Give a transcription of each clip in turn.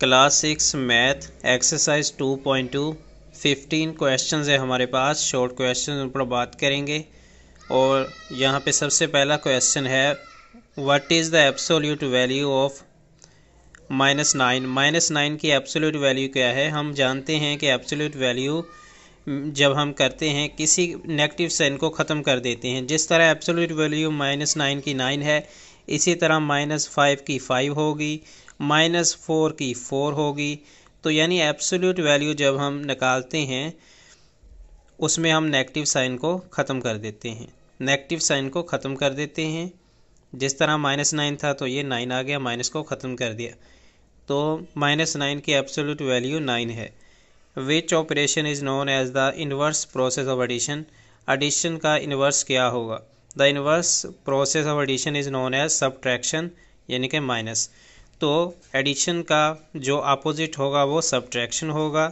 Class 6 math exercise 2.2 15 questions है हमारे पास। Short question उन पर बात करेंगे। और यहाँ पे सबसे पहला क्वेश्चन है what is the absolute value of -9। -9 की एब्सोल्यूट वैल्यू क्या है? हम जानते हैं कि एब्सोल्यूट वैल्यू जब हम करते हैं किसी नेगेटिव साइन को ख़त्म कर देते हैं। जिस तरह एब्सोल्यूट वैल्यू -9 की 9 है, इसी तरह -5 की 5 होगी, -4 की 4 होगी। तो यानी एब्सोल्यूट वैल्यू जब हम निकालते हैं उसमें हम नेगेटिव साइन को ख़त्म कर देते हैं, नेगेटिव साइन को ख़त्म कर देते हैं। जिस तरह -9 था तो ये 9 आ गया, माइनस को ख़त्म कर दिया, तो -9 की एब्सोल्यूट वैल्यू 9 है। Which operation is known as the inverse process of addition. Addition का इन्वर्स क्या होगा? The inverse process of addition is known as subtraction, यानी कि माइनस। तो एडिशन का जो अपोजिट होगा वो सब्ट्रैक्शन होगा।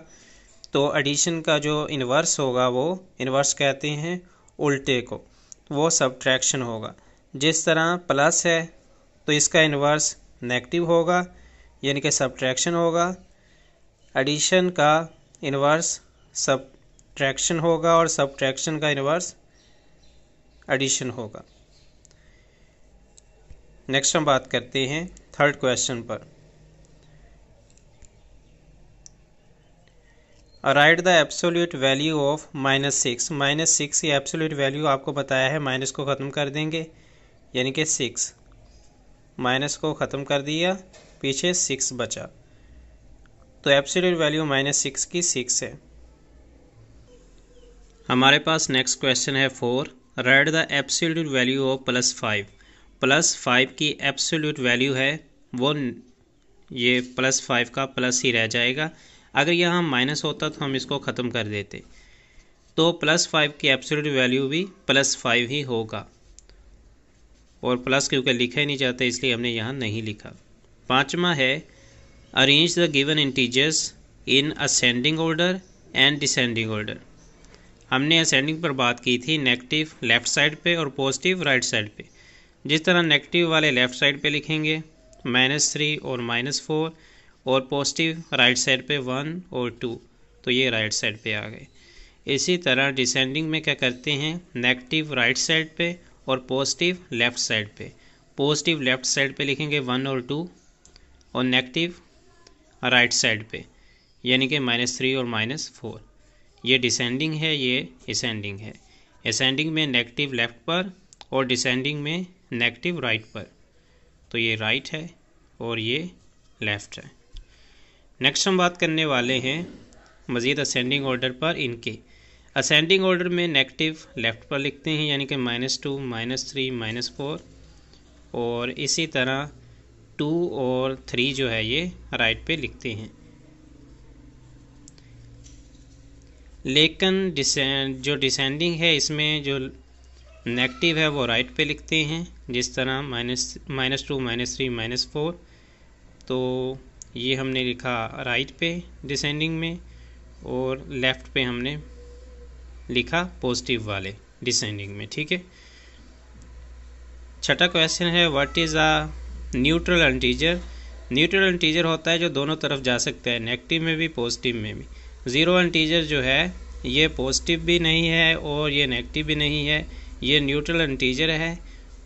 तो एडिशन का जो इन्वर्स होगा वो इन्वर्स कहते हैं उल्टे को, वो सब्ट्रैक्शन होगा। जिस तरह प्लस है तो इसका इन्वर्स नेगेटिव होगा, यानी कि सब्ट्रैक्शन होगा। एडिशन का इन्वर्स सब्ट्रैक्शन होगा और सब्ट्रैक्शन का इन्वर्स एडिशन होगा। नेक्स्ट हम बात करते हैं थर्ड क्वेश्चन पर। Right the absolute value of -6। -6 की एब्सोल्यूट वैल्यू आपको बताया है, माइनस को ख़त्म कर देंगे, यानी कि 6। माइनस को ख़त्म कर दिया, पीछे 6 बचा, तो एब्सोल्यूट वैल्यू -6 की 6 है। हमारे पास नेक्स्ट क्वेश्चन है 4। Right the absolute value of +5। +5 की एब्सोल्यूट वैल्यू है वो, ये +5 का प्लस ही रह जाएगा। अगर यहाँ माइनस होता तो हम इसको ख़त्म कर देते, तो +5 की एब्सोल्यूट वैल्यू भी +5 ही होगा। और प्लस क्योंकि लिखा ही नहीं जाता इसलिए हमने यहाँ नहीं लिखा। पाँचवा है arrange the given integers in ascending order and descending order. हमने असेंडिंग पर बात की थी, नेगेटिव लेफ़्ट साइड पे और पॉजिटिव राइट साइड पे। जिस तरह नेगेटिव वाले लेफ़्ट साइड पे लिखेंगे -3 और -4, और पॉजिटिव राइट साइड पे 1 और 2, तो ये राइट साइड पे आ गए। इसी तरह डिसेंडिंग में क्या करते हैं, नेगेटिव राइट साइड पे और पॉजिटिव लेफ़्ट साइड पे। पॉजिटिव लेफ़्ट साइड पे लिखेंगे 1 और 2, और नेगेटिव राइट साइड पे, यानी कि -3 और -4। ये डिसेंडिंग है, ये असेंडिंग है। असेंडिंग में नेगेटिव लेफ़्ट पर और डिसेंडिंग में नेगेटिव राइट पर, तो ये राइट है और ये लेफ़्ट है। नेक्स्ट हम बात करने वाले हैं मज़ीद असेंडिंग ऑर्डर पर। इनके असेंडिंग ऑर्डर में नेगेटिव लेफ़्ट पर लिखते हैं, यानी कि -2, -3, -4, और इसी तरह 2 और 3 जो है ये राइट पे लिखते हैं। लेकिन जो डिसेंडिंग है इसमें जो नेगेटिव है वो राइट पे लिखते हैं। जिस तरह -2, -3, -4, तो ये हमने लिखा राइट पे डिसेंडिंग में, और लेफ़्ट पे हमने लिखा पॉजिटिव वाले डिसेंडिंग में। ठीक है। छठा क्वेश्चन है what is a neutral integer. Neutral integer होता है जो दोनों तरफ जा सकता है, नेगेटिव में भी पॉजिटिव में भी। ज़ीरो इंटीजर जो है ये पॉजिटिव भी नहीं है और ये नेगेटिव भी नहीं है, ये न्यूट्रल इंटीजर है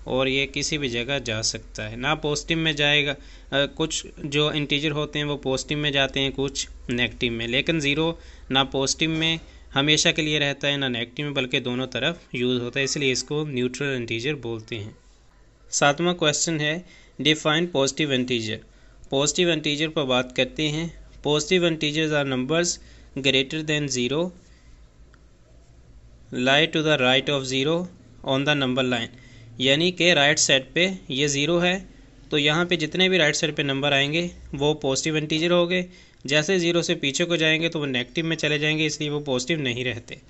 और ये किसी भी जगह जा सकता है, ना पॉजिटिव में जाएगा। कुछ जो इंटीजर होते हैं वो पॉजिटिव में जाते हैं, कुछ नेगेटिव में, लेकिन ज़ीरो ना पॉजिटिव में हमेशा के लिए रहता है ना नेगेटिव में, बल्कि दोनों तरफ यूज़ होता है, इसलिए इसको न्यूट्रल इंटीजर बोलते हैं। सातवां क्वेश्चन है define positive integer. Positive integer पर बात करते हैं। Positive integers are numbers greater than 0 lie to the right of 0 on the number line, यानी कि राइट साइड पे ये 0 है, तो यहाँ पे जितने भी राइट साइड पे नंबर आएंगे वो पॉजिटिव इंटीजर हो गए। जैसे 0 से पीछे को जाएंगे तो वो नेगेटिव में चले जाएंगे, इसलिए वो पॉजिटिव नहीं रहते।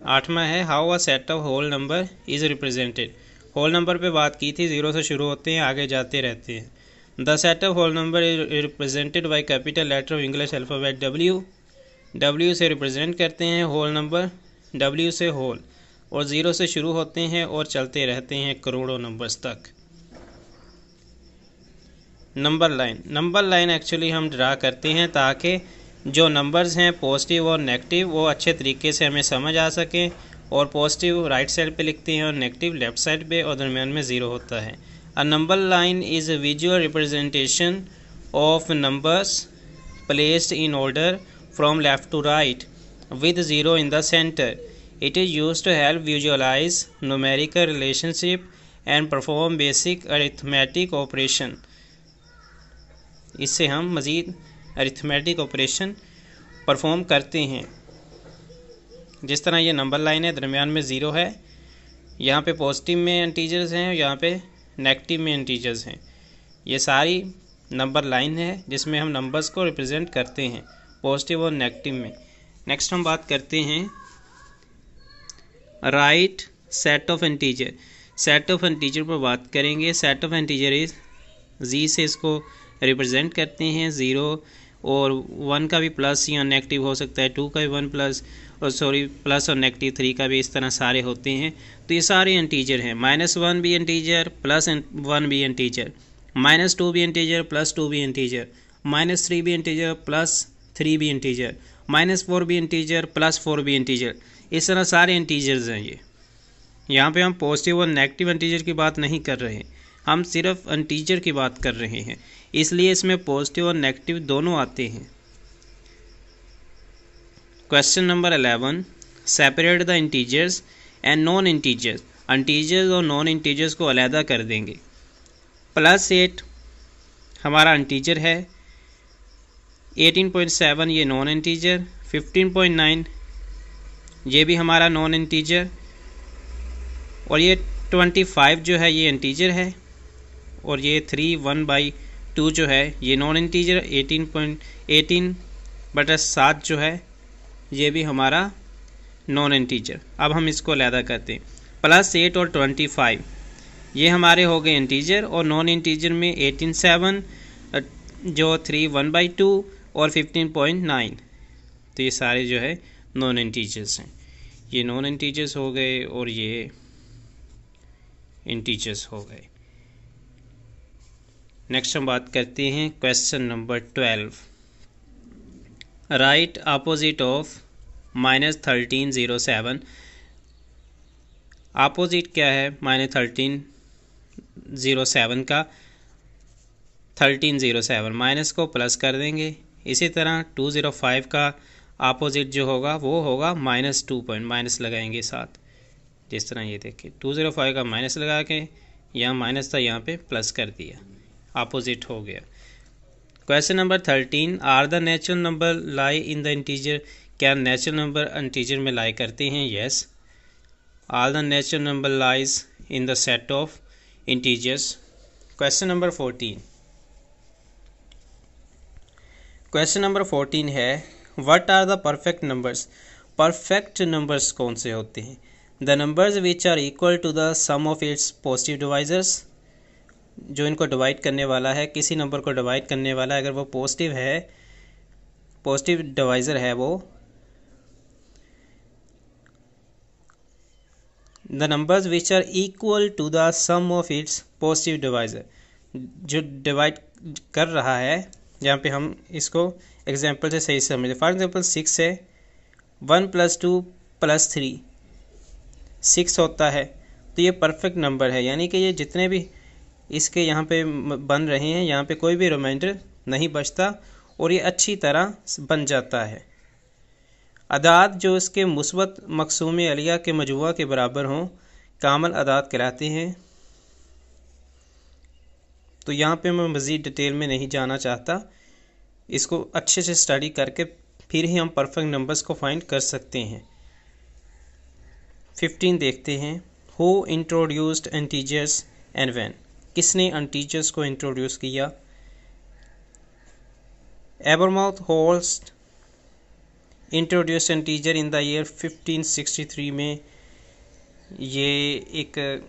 आठवां है how a set of whole number is represented. Whole number पे बात की थी, 0 से शुरू होते हैं, आगे जाते रहते हैं। The set of whole number is represented by capital letter of English alphabet W। W से रिप्रेजेंट करते हैं होल नंबर, W से होल, और 0 से शुरू होते हैं और चलते रहते हैं करोड़ों नंबर्स तक। नंबर लाइन एक्चुअली हम ड्रा करते हैं ताकि जो नंबर्स हैं पॉजिटिव और नेगेटिव वो अच्छे तरीके से हमें समझ आ सकें, और पॉजिटिव राइट साइड पे लिखते हैं और नेगेटिव लेफ्ट साइड पे, और दरमियान में ज़ीरो होता है। A number line is a visual representation of numbers placed in order from left to right with 0 in the center. It is used to help visualize numerical relationship and perform basic arithmetic operation. इससे हम मज़ीद arithmetic operation perform करते हैं। जिस तरह ये number line है, दरमियान में ज़ीरो है, यहाँ पे पॉजिटिव में इंटीजर्स हैं, यहाँ पे नेगेटिव में इंटीजर्स हैं। ये सारी नंबर लाइन है जिसमें हम नंबर्स को रिप्रेजेंट करते हैं पॉजिटिव और नेगेटिव में। नेक्स्ट हम बात करते हैं right set of integer. Set of integer पर बात करेंगे। सेट ऑफ इंटीजर इज जी से इसको रिप्रेजेंट करते हैं। 0 और 1 का भी प्लस या नेगेटिव हो सकता है, 2 का भी 1 प्लस और प्लस और नेगेटिव 3 का भी, इस तरह सारे होते हैं। तो ये सारे इंटीजर हैं। -1 भी इंटीजर, +1 भी इंटीजर, -2 भी इंटीजर, +2 भी इंटीजर, -3 भी इंटीजर, +3 भी इंटीजर, -4 भी इंटीजर, +4 भी इंटीजर। इस तरह सारे इंटीजर्स हैं ये। यहाँ पे हम पॉजिटिव और नेगेटिव इंटीजर की बात नहीं कर रहे, हम सिर्फ इंटीजर की बात कर रहे हैं, इसलिए इसमें पॉजिटिव और नेगेटिव दोनों आते हैं। Question number 11, separate the integers and non integers. Integers और नॉन इंटीजर्स को अलहदा कर देंगे। +8 हमारा इंटीजर है, 18.7 ये नॉन इंटीजर, 15.9 ये भी हमारा नॉन इंटीजर, और ये 25 जो है ये इंटीजर है, और ये 3/1/2 जो है ये नॉन इंटीजर। 18/7 जो है ये भी हमारा नॉन इंटीजर। अब हम इसको अलहदा करते हैं। +8 और 25 ये हमारे हो गए इंटीजर, और नॉन इंटीजर में 18.7 जो 3/1/2 और 15.9, तो ये सारे जो है नॉन इंटीजर्स हैं। ये नॉन इंटीजर्स हो गए और ये इंटीजर्स हो गए। नेक्स्ट हम बात करते हैं question number 12, right opposite of -1307। Opposite क्या है -1307 का? 1307 माइनस को प्लस कर देंगे। इसी तरह 205 का अपोजिट जो होगा वो होगा -2 पॉइंट, माइनस लगाएंगे साथ। जिस तरह ये देखिए 205 का माइनस लगा के, यहाँ माइनस था यहाँ पे प्लस कर दिया, अपोजिट हो गया। Question number 13, are the natural number lie in the integer. क्या नेचुरल नंबर इंटीजर में लाई करते हैं? Yes, all the natural number lies in the set of integers. Question number 14, question number 14 है what are the perfect numbers. Perfect numbers कौन से होते हैं? The numbers which are equal to the sum of its positive divisors. जो इनको divide करने वाला है, किसी नंबर को डिवाइड करने वाला है, अगर वो पॉजिटिव है, पॉजिटिव डिवाइजर है वो। The numbers which are equal to the sum of its positive divisor, जो डिवाइड कर रहा है, जहाँ पे हम इसको एग्जाम्पल से सही समझें। फॉर एग्जाम्पल 6 है, 1 + 2 + 3 6 होता है, तो ये परफेक्ट नंबर है। यानी कि ये जितने भी इसके यहाँ पे बन रहे हैं, यहाँ पे कोई भी रिमाइंडर नहीं बचता और ये अच्छी तरह बन जाता है। अदाद जो इसके मुस्बत मक़सूम अलिया के मजमुआ के बराबर हों, कामल अदाद कहलाते हैं। तो यहाँ पे मैं मज़ीद डिटेल में नहीं जाना चाहता, इसको अच्छे से स्टडी करके फिर ही हम परफेक्ट नंबर्स को फाइंड कर सकते हैं। 15 देखते हैं, who introduced integers and when. किसने इंटीजर्स को इंट्रोड्यूस किया? Abermouth Holst introduce integer in the year 1563 में। ये एक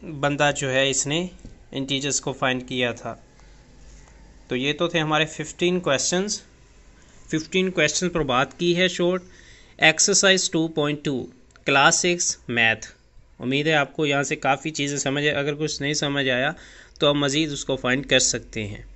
बंदा जो है इसने इंटीजर्स को फाइंड किया था। तो ये तो थे हमारे 15 क्वेश्चंस। 15 क्वेश्चन पर बात की है शॉर्ट। Exercise 2.2 class 6 math. उम्मीद है आपको यहाँ से काफ़ी चीज़ें समझ, अगर कुछ नहीं समझ आया तो आप मज़ीद उसको फाइंड कर सकते हैं।